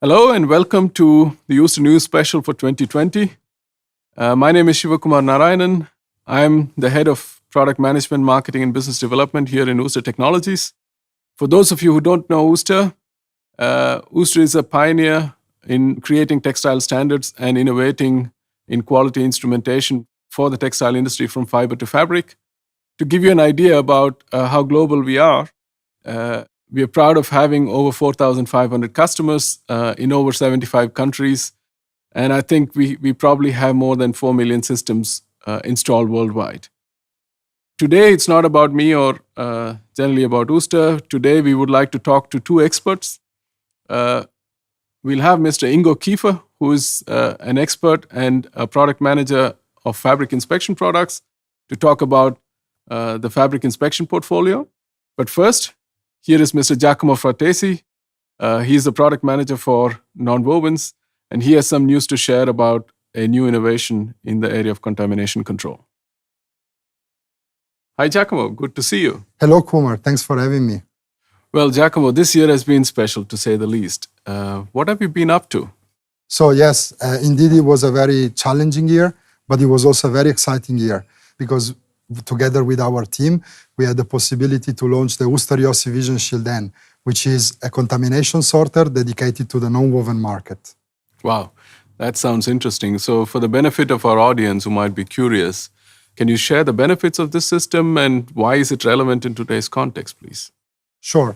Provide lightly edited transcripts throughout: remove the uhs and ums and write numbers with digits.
Hello and welcome to the Uster News Special for 2020. My name is Sivakumar Narayanan. I'm the head of product management, marketing, and business development here in Uster Technologies. For those of you who don't know Uster, Uster is a pioneer in creating textile standards and innovating in quality instrumentation for the textile industry from fiber to fabric. To give you an idea about how global we are proud of having over 4,500 customers in over 75 countries. And I think we probably have more than 4 million systems installed worldwide. Today, it's not about me or generally about Uster. Today, we would like to talk to two experts. We'll have Mr. Ingo Kiefer, who is an expert and a product manager of fabric inspection products, to talk about the fabric inspection portfolio. But first, here is Mr. Giacomo Fratesi. He is the product manager for nonwovens, and he has some news to share about a new innovation in the area of contamination control. Hi, Giacomo. Good to see you. Hello, Kumar. Thanks for having me. Well, Giacomo, this year has been special, to say the least. What have you been up to? So, yes, indeed, it was a very challenging year, but it was also a very exciting year because together with our team, we had the possibility to launch the Uster Vision Shield N, which is a contamination sorter dedicated to the nonwoven market. Wow, that sounds interesting. So for the benefit of our audience who might be curious, can you share the benefits of this system and why is it relevant in today's context, please? Sure.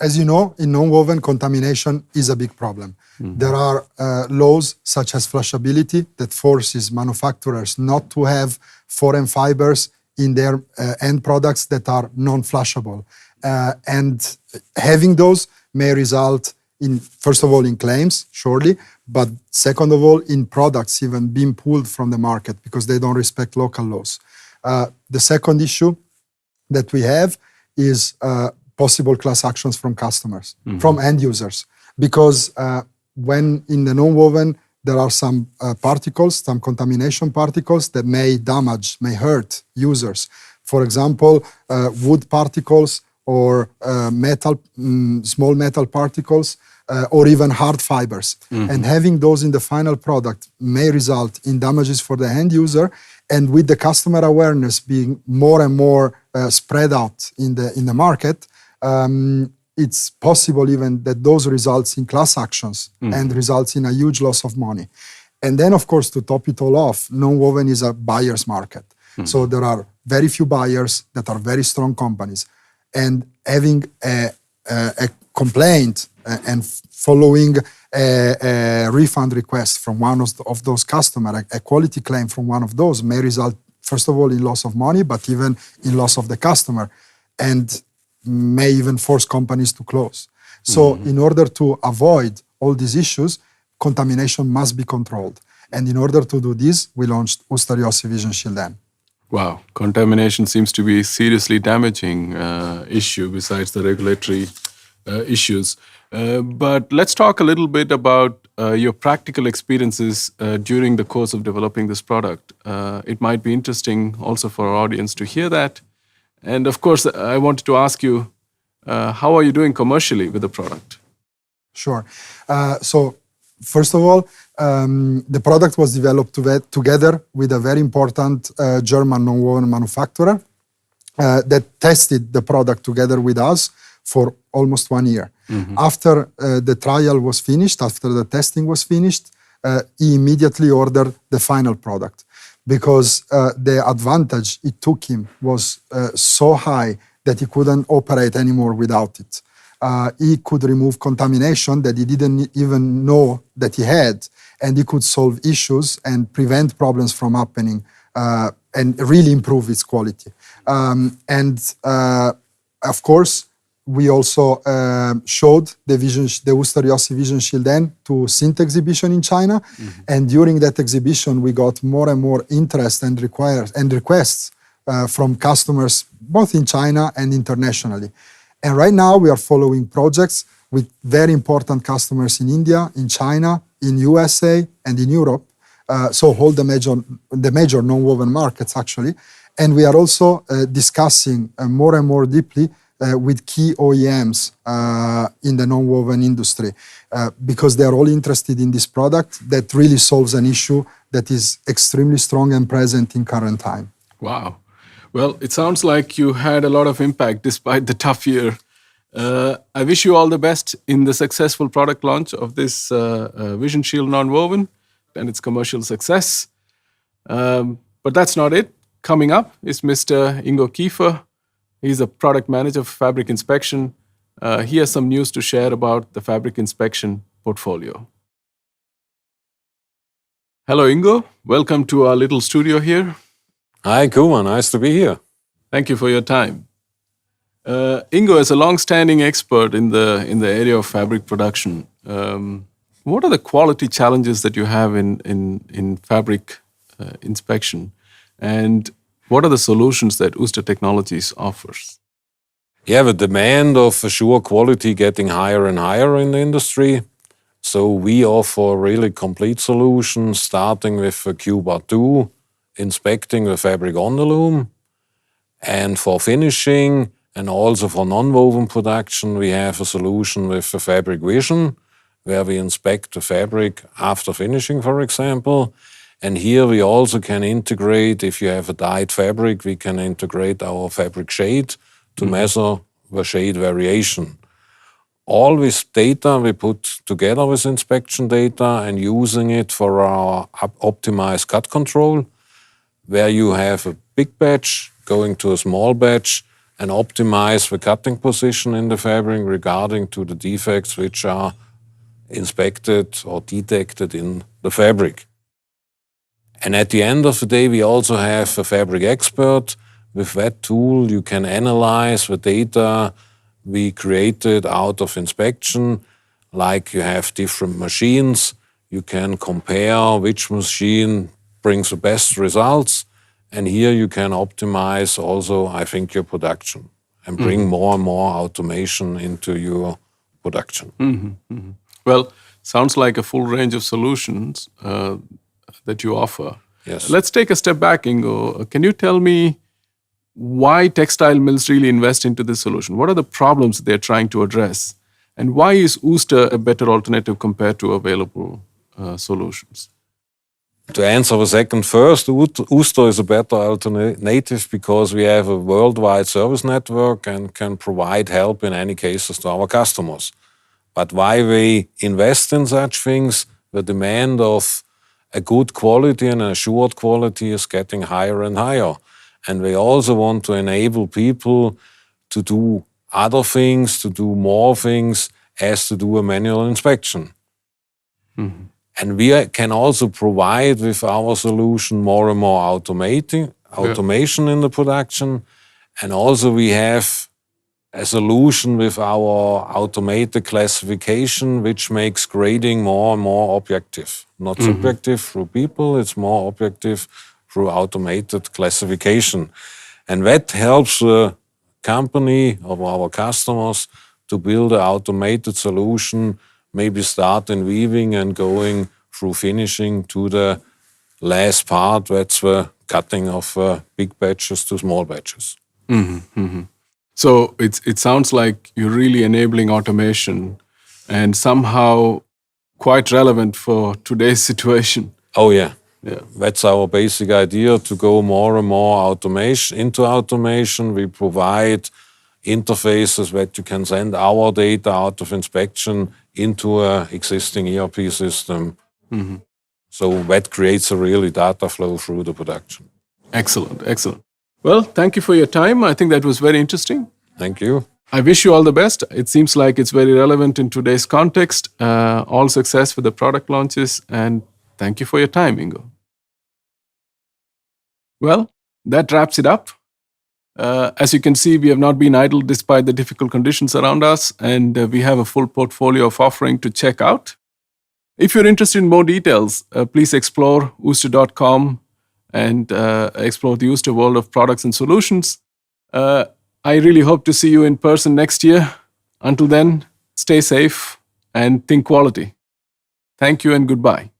As you know, in nonwoven, contamination is a big problem. Mm-hmm. There are laws such as flushability that forces manufacturers not to have foreign fibers in their end products that are non-flushable. And having those may result in, first of all, in claims, surely, but second of all, in products even being pulled from the market because they don't respect local laws. The second issue that we have is possible class actions from customers, mm-hmm. from end users, because when in the nonwoven, there are some particles, some contamination particles that may damage, may hurt users. For example, wood particles or small metal particles, or even hard fibers. Mm-hmm. And having those in the final product may result in damages for the end user. And with the customer awareness being more and more spread out in the market, it's possible even that those results in class actions and results in a huge loss of money. And then, of course, to top it all off, nonwoven is a buyer's market. So there are very few buyers that are very strong companies. And having a complaint and following a refund request from one of those customers, a quality claim from one of those may result, first of all, in loss of money, but even in loss of the customer. And may even force companies to close. So in order to avoid all these issues, contamination must be controlled. And in order to do this, we launched Uster Vision Shield N. Wow, contamination seems to be a seriously damaging issue besides the regulatory issues. But let's talk a little bit about your practical experiences during the course of developing this product. It might be interesting also for our audience to hear that. And of course, I wanted to ask you, how are you doing commercially with the product? Sure. So first of all, the product was developed together with a very important German nonwoven manufacturer that tested the product together with us for almost 1 year. Mm-hmm. After the trial was finished, after the testing was finished, he immediately ordered the final product, because the advantage it took him was so high that he couldn't operate anymore without it. He could remove contamination that he didn't even know that he had, and he could solve issues and prevent problems from happening and really improve its quality. Of course, we also showed the Uster Vision Shield N to Sint exhibition in China. Mm-hmm. And during that exhibition, we got more and more interest and requests from customers, both in China and internationally. And right now, we are following projects with very important customers in India, in China, in USA, and in Europe. So all the major nonwoven markets, actually. And we are also discussing more and more deeply with key OEMs in the non-woven industry because they are all interested in this product that really solves an issue that is extremely strong and present in current time. Wow. Well, it sounds like you had a lot of impact despite the tough year. I wish you all the best in the successful product launch of this Vision Shield non-woven and its commercial success. But that's not it. Coming up is Mr. Ingo Kiefer. He's a product manager for fabric inspection. He has some news to share about the fabric inspection portfolio. Hello, Ingo. Welcome to our little studio here. Hi, Kuma. Nice to be here. Thank you for your time. Ingo is a long-standing expert in the area of fabric production. What are the quality challenges that you have in fabric inspection, and what are the solutions that Uster Technologies offers? Yeah, the demand of sure quality getting higher and higher in the industry. So we offer really complete solutions, starting with Cuba 2, inspecting the fabric on the loom, and for finishing and also for non-woven production, we have a solution with the Fabric Vision, where we inspect the fabric after finishing, for example. And here we also can integrate, if you have a dyed fabric, we can integrate our fabric shade to measure the shade variation. All this data we put together with inspection data and using it for our optimized cut control, where you have a big batch going to a small batch and optimize the cutting position in the fabric regarding to the defects which are inspected or detected in the fabric. And at the end of the day, we also have a fabric expert. With that tool, you can analyze the data we created out of inspection. Like you have different machines, you can compare which machine brings the best results. And here you can optimize also, I think, your production and bring more and more automation into your production. Well, sounds like a full range of solutions that you offer. Yes. Let's take a step back, Ingo. Can you tell me why textile mills really invest into this solution? What are the problems they're trying to address? And why is Uster a better alternative compared to available solutions? To answer the second first, Uster is a better alternative because we have a worldwide service network and can provide help in any cases to our customers. But why we invest in such things, the demand of a good quality and an assured quality is getting higher and higher. And we also want to enable people to do other things, to do more things, as to do a manual inspection. And we can also provide with our solution more and more automation in the production. And also we have a solution with our automated classification, which makes grading more and more objective. Not subjective through people, it's more objective through automated classification. And that helps the company of our customers to build an automated solution, maybe start in weaving and going through finishing to the last part, that's the cutting of big batches to small batches. So it sounds like you're really enabling automation and somehow quite relevant for today's situation. Oh yeah. That's our basic idea, to go more and more into automation. We provide interfaces that you can send our data out of inspection into an existing ERP system. So that creates a really data flow through the production. Excellent, excellent. Well, thank you for your time. I think that was very interesting. Thank you. I wish you all the best. It seems like it's very relevant in today's context. All success with the product launches, and thank you for your time, Ingo. Well, that wraps it up. As you can see, we have not been idle despite the difficult conditions around us, and we have a full portfolio of offering to check out. If you're interested in more details, please explore Uster.com and explore the Uster world of products and solutions. I really hope to see you in person next year. Until then, stay safe and think quality. Thank you and goodbye.